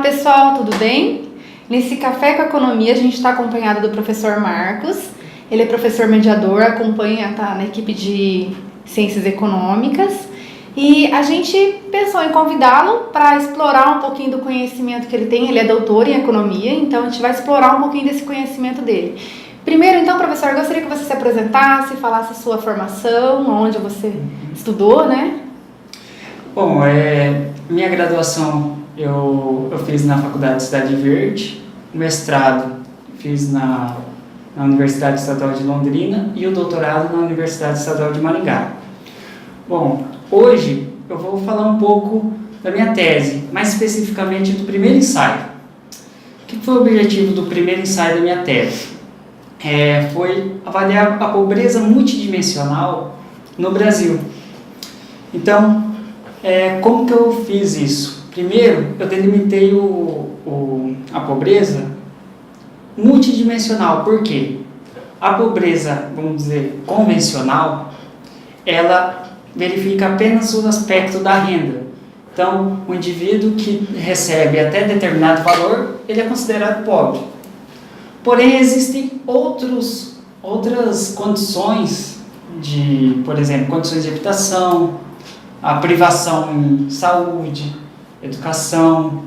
pessoal, tudo bem? Nesse Café com Economia a gente está acompanhado do professor Marcos. Ele é professor mediador, tá na equipe de Ciências Econômicas. E a gente pensou em convidá-lo para explorar um pouquinho do conhecimento que ele tem. Ele é doutor em Economia, então a gente vai explorar um pouquinho desse conhecimento dele. Primeiro, então, professor, eu gostaria que você se apresentasse, falasse a sua formação, onde você estudou, né? Bom, minha graduação eu fiz na Faculdade Cidade Verde, o mestrado fiz na Universidade Estadual de Londrina e o doutorado na Universidade Estadual de Maringá. Bom, hoje eu vou falar um pouco da minha tese, mais especificamente do primeiro ensaio. O que foi o objetivo do primeiro ensaio da minha tese? Foi avaliar a pobreza multidimensional no Brasil. Então, como que eu fiz isso? Primeiro, eu delimitei a pobreza multidimensional. Por quê? A pobreza, vamos dizer, convencional, ela verifica apenas o aspecto da renda. Então, o indivíduo que recebe até determinado valor, ele é considerado pobre. Porém, existem outras condições por exemplo, condições de habitação, a privação em saúde, educação,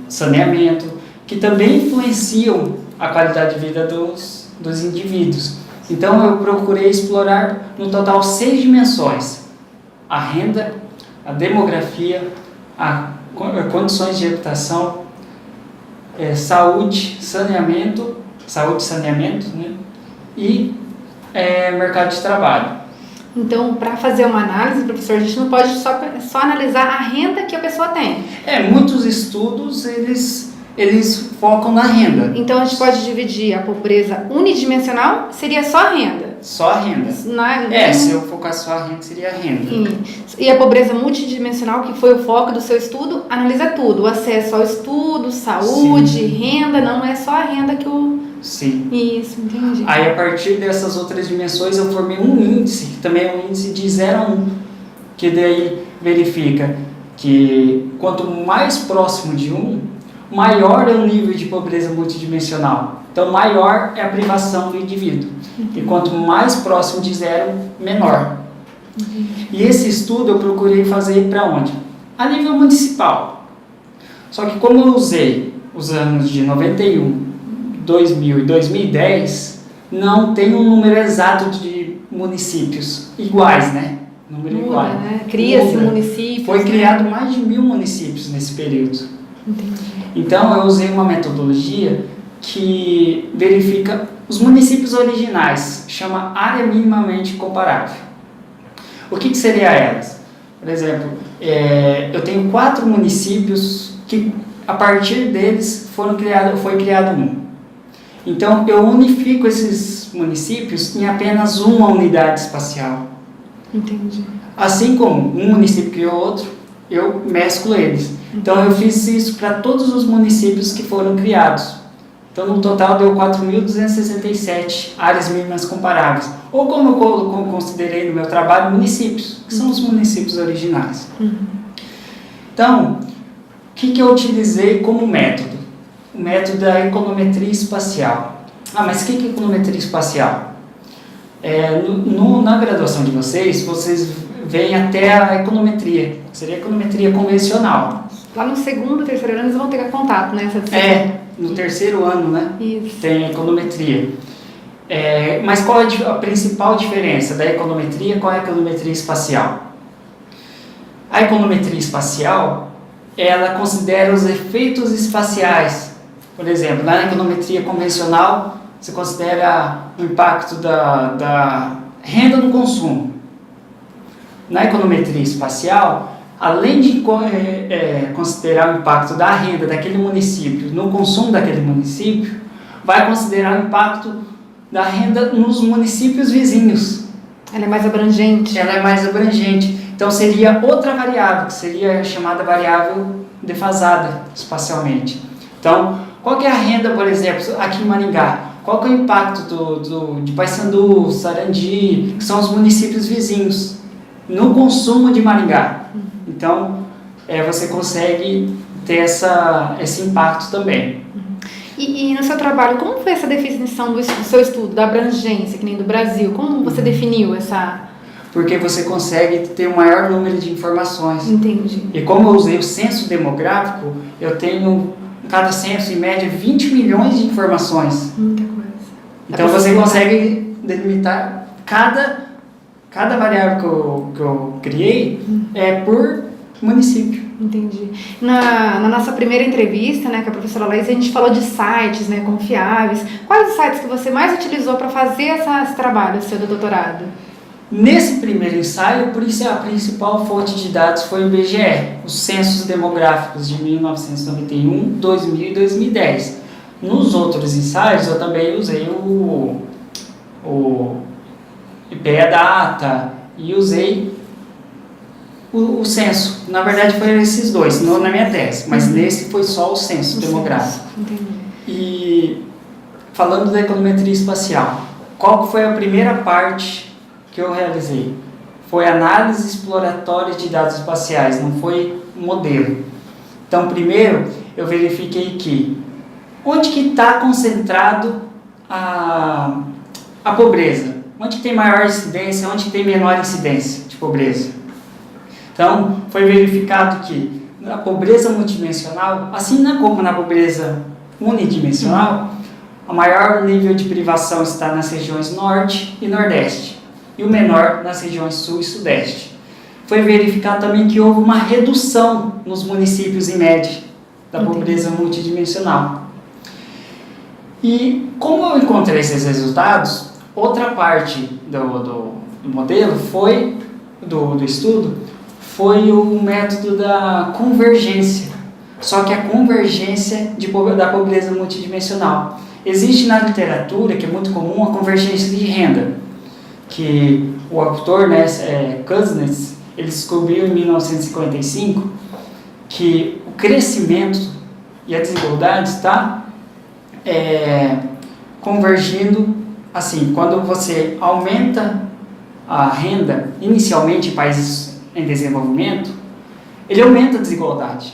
saneamento, que também influenciam a qualidade de vida dos indivíduos. Então, eu procurei explorar, no total, 6 dimensões: a renda, a demografia, condições de habitação, saúde, saneamento, né? E mercado de trabalho. Então, para fazer uma análise, professor, a gente não pode só analisar a renda que a pessoa tem. Muitos estudos, eles focam na renda. Então, a gente pode dividir a pobreza unidimensional, seria só a renda. Só a renda. Se eu focar só a renda, seria a renda. E a pobreza multidimensional, que foi o foco do seu estudo, analisa tudo. O acesso ao estudo, saúde, sim, renda, não é só a renda que o... Sim. Isso, entendi. Aí, a partir dessas outras dimensões, eu formei um índice, que também é um índice de 0 a 1, que daí verifica que quanto mais próximo de 1, maior é o nível de pobreza multidimensional. Então, maior é a privação do indivíduo. E quanto mais próximo de 0, menor. E esse estudo eu procurei fazer para onde? A nível municipal. Só que como eu usei os anos de 91, 2000 e 2010, não tem um número exato de municípios iguais, né? Número igual. Né? Cria-se municípios. Foi criado mais de 1000 municípios nesse período. Entendi. Então, eu usei uma metodologia que verifica os municípios originais, chama área minimamente comparável. O que seria elas? Por exemplo, eu tenho 4 municípios que, a partir deles, foi criado um. Então, eu unifico esses municípios em apenas uma unidade espacial. Entendi. Assim como um município criou outro, eu mesclo eles. Então, eu fiz isso para todos os municípios que foram criados. Então, no total, deu 4.267 áreas mínimas comparáveis. Ou, como eu considerei no meu trabalho, municípios, que são os municípios originais. Então, o que eu utilizei como método? O método da econometria espacial. Mas o que é econometria espacial? Na graduação de vocês veem até a econometria, que seria a econometria convencional. Lá no segundo, terceiro ano, eles vão ter contato, né? No terceiro ano, né? Isso. Tem a econometria. Mas qual é a principal diferença da econometria com a econometria espacial? A econometria espacial, ela considera os efeitos espaciais. Por exemplo, na econometria convencional, você considera o impacto da renda no consumo. Na econometria espacial, além de considerar o impacto da renda daquele município no consumo daquele município, vai considerar o impacto da renda nos municípios vizinhos. Ela é mais abrangente. Ela é mais abrangente. Então, seria outra variável, que seria chamada variável defasada espacialmente. Então, qual que é a renda, por exemplo, aqui em Maringá? Qual que é o impacto de Paissandu, Sarandi, que são os municípios vizinhos, no consumo de Maringá? Então, você consegue ter esse impacto também. E no seu trabalho, como foi essa definição do seu estudo, da abrangência, que nem do Brasil? Como você definiu essa... Porque você consegue ter um maior número de informações. Entendi. E como eu usei o censo demográfico, eu tenho, em cada censo, em média, 20 milhões de informações. Muita coisa. Então você consegue delimitar cada variável que eu criei por município. Entendi. Na nossa primeira entrevista, né, com a professora Laís, a gente falou de sites, né, confiáveis. Quais os sites que você mais utilizou para fazer esse trabalho seu do doutorado? Nesse primeiro ensaio, por isso a principal fonte de dados foi o IBGE, os censos demográficos de 1991, 2000 e 2010. Nos outros ensaios, eu também usei o IPEA-Data e usei o censo. Na verdade, foram esses dois, não na minha tese, mas nesse foi só o censo demográfico. Entendi. E falando da econometria espacial, qual foi a primeira parte que eu realizei? Foi análise exploratória de dados espaciais, não foi modelo. Então, primeiro, eu verifiquei que onde que está concentrado a pobreza? Onde que tem maior incidência, onde que tem menor incidência de pobreza? Então, foi verificado que na pobreza multidimensional, assim como na pobreza unidimensional, o maior nível de privação está nas regiões norte e nordeste, e o menor nas regiões sul e sudeste. Foi verificado também que houve uma redução nos municípios em média da pobreza multidimensional. E como eu encontrei esses resultados, outra parte do modelo foi, do estudo, foi o método da convergência, só que a convergência da pobreza multidimensional. Existe na literatura, que é muito comum, a convergência de renda, que o autor, né, Kuznets, ele descobriu em 1955 que o crescimento e a desigualdade está convergindo assim, quando você aumenta a renda, inicialmente em países em desenvolvimento, ele aumenta a desigualdade.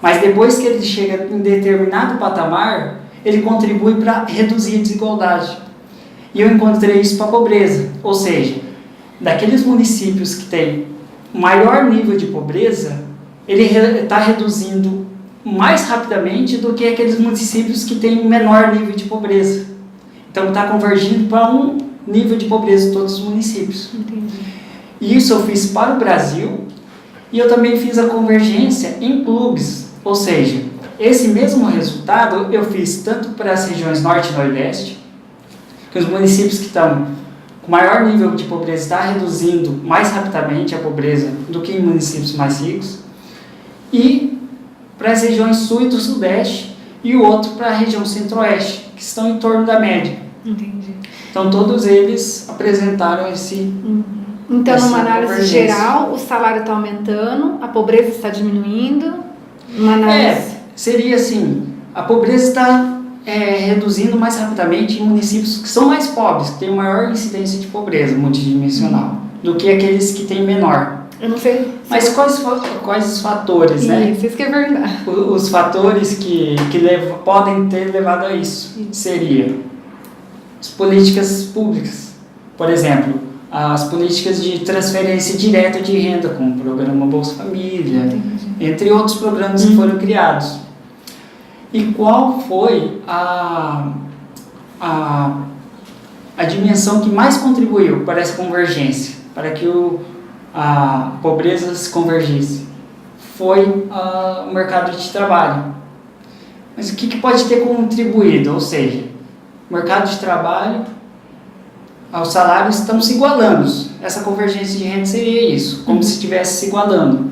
Mas depois que ele chega em determinado patamar, ele contribui para reduzir a desigualdade. E eu encontrei isso para a pobreza. Ou seja, daqueles municípios que têm maior nível de pobreza, ele está reduzindo mais rapidamente do que aqueles municípios que têm um menor nível de pobreza. Então está convergindo para um nível de pobreza de todos os municípios. Entendi. E isso eu fiz para o Brasil e eu também fiz a convergência em clubes. Ou seja, esse mesmo resultado eu fiz tanto para as regiões norte e nordeste, que os municípios que estão com maior nível de pobreza está reduzindo mais rapidamente a pobreza do que em municípios mais ricos, e para as regiões sul e do sudeste, e o outro para a região centro-oeste, que estão em torno da média. Entendi. Então todos eles apresentaram esse... Então, numa análise geral, o salário está aumentando, a pobreza está diminuindo? Uma análise... seria assim, a pobreza está reduzindo mais rapidamente em municípios que são mais pobres, que têm maior incidência de pobreza multidimensional, do que aqueles que têm menor. Eu não sei... Mas quais os fatores, né? Isso que é verdade. Os fatores que podem ter levado a isso seria as políticas públicas, por exemplo, as políticas de transferência direta de renda, como o programa Bolsa Família, entre outros programas que foram criados. E qual foi a dimensão que mais contribuiu para essa convergência, para que a pobreza se convergisse? Foi o mercado de trabalho. Mas o que pode ter contribuído? Ou seja, o mercado de trabalho, os salários estão se igualando. Essa convergência de renda seria isso, como se estivesse se igualando.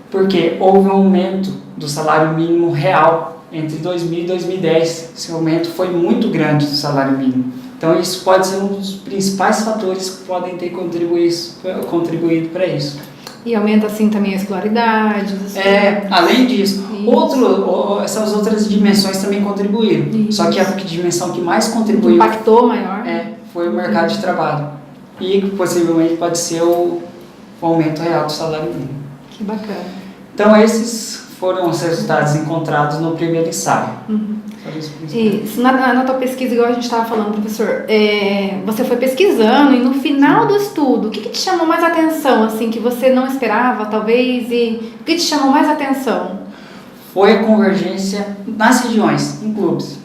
Porque houve um aumento do salário mínimo real entre 2000 e 2010. Esse aumento foi muito grande do salário mínimo. Então isso pode ser um dos principais fatores que podem ter contribuído para isso. E aumenta assim também a escolaridade. Além disso, essas outras dimensões também contribuíram. Isso. Só que a dimensão que mais contribuiu... Impactou maior. Foi o mercado de trabalho. E possivelmente pode ser o aumento real do salário mínimo. Que bacana. Então esses foram os resultados encontrados no primeiro ensaio. Isso. Na tua pesquisa, igual a gente estava falando, professor, você foi pesquisando e no final do estudo, o que te chamou mais atenção, assim, que você não esperava, talvez, e o que te chamou mais atenção? Foi a convergência nas regiões, em clubes.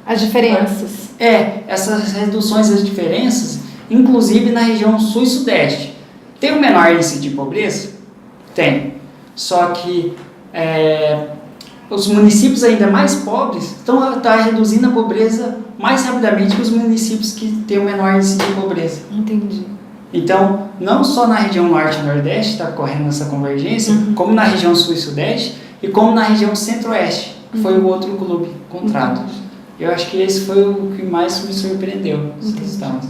As diferenças. Essas reduções das diferenças, inclusive na região sul e sudeste. Tem um menor índice de pobreza? Tem. Só que os municípios ainda mais pobres estão reduzindo a pobreza mais rapidamente que os municípios que têm o menor índice de pobreza. Entendi. Então, não só na região norte e nordeste está ocorrendo essa convergência, como na região sul e sudeste e como na região centro-oeste, que foi o outro clube encontrado. Eu acho que esse foi o que mais me surpreendeu, os resultados.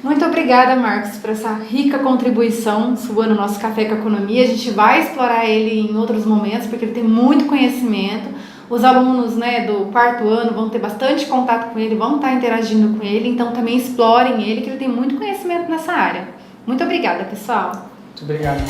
Muito obrigada, Marcos, por essa rica contribuição sua no nosso Café com Economia. A gente vai explorar ele em outros momentos, porque ele tem muito conhecimento. Os alunos, do quarto ano vão ter bastante contato com ele, vão estar interagindo com ele, então também explorem ele, que ele tem muito conhecimento nessa área. Muito obrigada, pessoal. Muito obrigado.